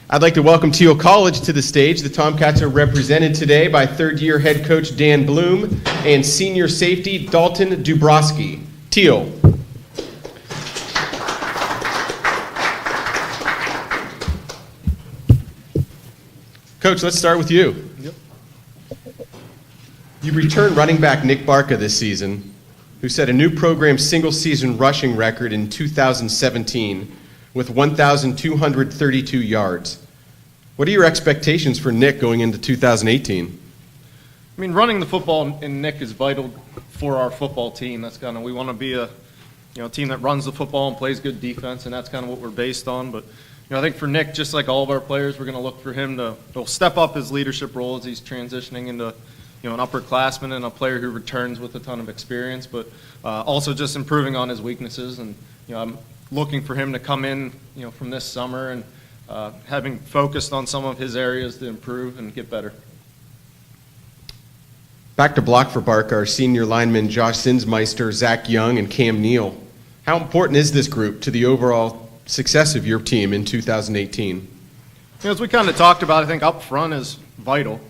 I'd like to welcome Thiel College to the stage. The Tomcats are represented today by third-year head coach Dan Blume and senior safety Dalton DuBrosky. Thiel. Coach, let's start with you. Yep. You returned running back Nick Barca this season, who set a new program single-season rushing record in 2017 with 1,232 yards. What are your expectations for Nick going into 2018? I mean, running the football in Nick is vital for our football team. That's kind of, we want to be a team that runs the football and plays good defense, and that's kind of what we're based on. But I think for Nick, just like all of our players, we're going to look for him to step up his leadership role as he's transitioning into an upperclassman and a player who returns with a ton of experience, but also just improving on his weaknesses. And I'm looking for him to come in from this summer and having focused on some of his areas to improve and get better. Back to block for Barca are senior linemen Josh Sinsmeister, Zach Young, and Cam Neal. How important is this group to the overall success of your team in 2018? As we kind of talked about, I think up front is vital.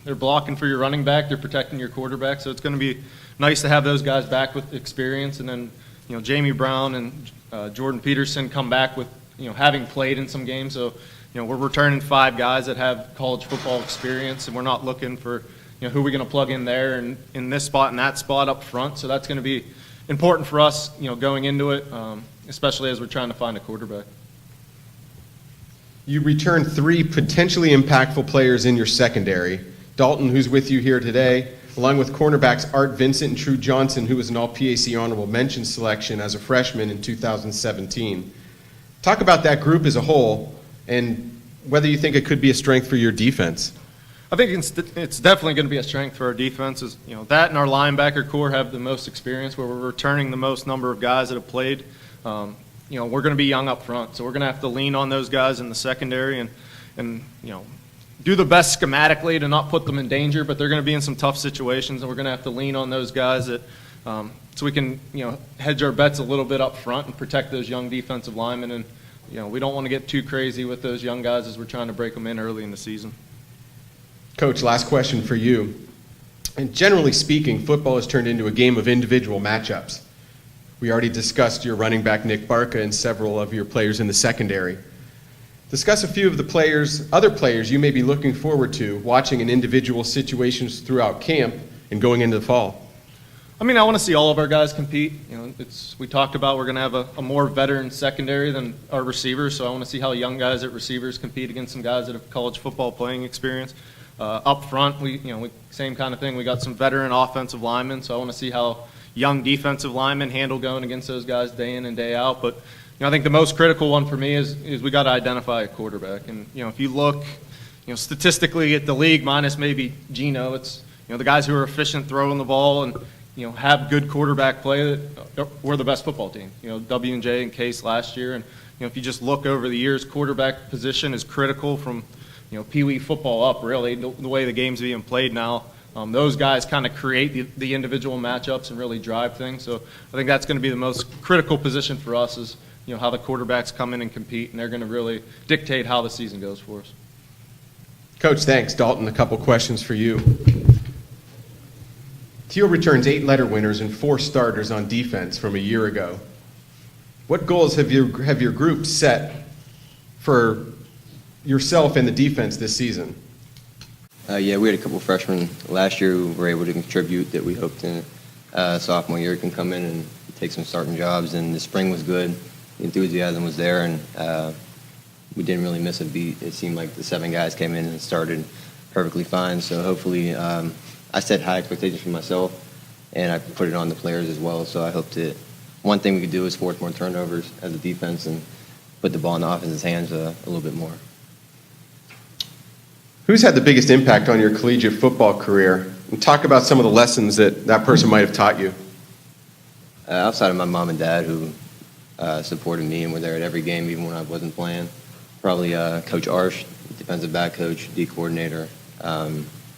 They're blocking for your running back, they're protecting your quarterback, so it's going to be nice to have those guys back with experience. And then Jamie Brown and Jordan Peterson come back with having played in some games. So we're returning 5 guys that have college football experience, and we're not looking for who we're going to plug in there and in this spot and that spot up front. So that's going to be important for us going into it, especially as we're trying to find a quarterback. You returned 3 potentially impactful players in your secondary. Dalton, who's with you here today, along with cornerbacks Art Vincent and True Johnson, who was an All-PAC honorable mention selection as a freshman in 2017. Talk about that group as a whole and whether you think it could be a strength for your defense. I think it's definitely going to be a strength for our defense. That and our linebacker core have the most experience, where we're returning the most number of guys that have played. We're going to be young up front, so we're going to have to lean on those guys in the secondary and do the best schematically to not put them in danger, but they're going to be in some tough situations, and we're going to have to lean on those guys that so we can hedge our bets a little bit up front and protect those young defensive linemen. And we don't want to get too crazy with those young guys as we're trying to break them in early in the season. Coach, last question for you. And generally speaking, football has turned into a game of individual matchups. We already discussed your running back Nick Barca and several of your players in the secondary. Discuss a few of the other players you may be looking forward to watching in individual situations throughout camp and going into the fall. I mean, I want to see all of our guys compete. We talked about we're going to have a more veteran secondary than our receivers, so I want to see how young guys at receivers compete against some guys that have college football playing experience. Up front, same kind of thing. We got some veteran offensive linemen, so I want to see how young defensive linemen handle going against those guys day in and day out. But I think the most critical one for me is we got to identify a quarterback. And if you look, statistically at the league, minus maybe Geno, it's the guys who are efficient throwing the ball and have good quarterback play. We're the best football team. W&J and Case last year, and if you just look over the years, quarterback position is critical from Pee Wee football up. Really, the way the game's being played now. Those guys kind of create the individual matchups and really drive things. So I think that's going to be the most critical position for us is how the quarterbacks come in and compete, and they're going to really dictate how the season goes for us. Coach, thanks. Dalton, a couple questions for you. Thiel returns 8 letter winners and 4 starters on defense from a year ago. What goals have your group set for yourself and the defense this season? Yeah, we had a couple of freshmen last year who were able to contribute that we hoped in sophomore year can come in and take some starting jobs. And the spring was good. The enthusiasm was there, and we didn't really miss a beat. It seemed like the 7 guys came in and started perfectly fine. So hopefully I set high expectations for myself, and I put it on the players as well. So I hope that one thing we could do is force more turnovers as a defense and put the ball in the offense's hands a little bit more. Who's had the biggest impact on your collegiate football career? And talk about some of the lessons that person might have taught you. Outside of my mom and dad, who supported me and were there at every game, even when I wasn't playing, probably Coach Arsh, defensive back coach, D coordinator.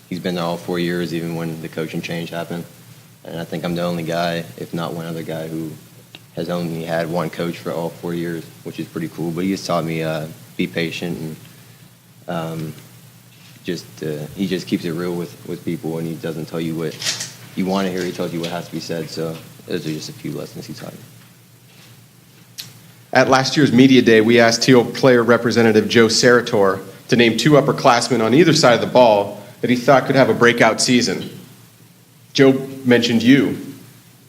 He's been there all 4 years, even when the coaching change happened. And I think I'm the only guy, if not one other guy, who has only had one coach for all 4 years, which is pretty cool. But he has taught me be patient, and he just keeps it real with people, and he doesn't tell you what you want to hear. He tells you what has to be said. So those are just a few lessons he taught me. At last year's media day, we asked Thiel player representative Joe Sarator to name 2 upperclassmen on either side of the ball that he thought could have a breakout season. Joe mentioned you.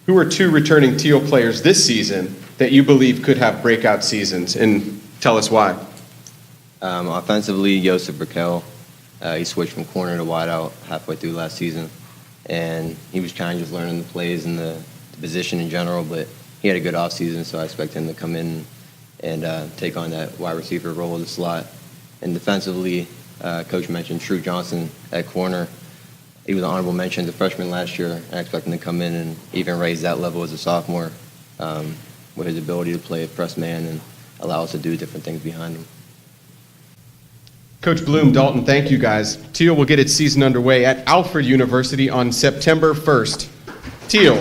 Who are 2 returning Thiel players this season that you believe could have breakout seasons, and tell us why? Offensively, Joseph Brickell. He switched from corner to wideout halfway through last season, and he was kind of just learning the plays and the position in general, but he had a good offseason, so I expect him to come in and take on that wide receiver role in the slot. And defensively, Coach mentioned True Johnson at corner. He was an honorable mention as a freshman last year. I expect him to come in and even raise that level as a sophomore with his ability to play a press man and allow us to do different things behind him. Coach Blume, Dalton, thank you guys. Thiel will get its season underway at Alfred University on September 1st. Thiel,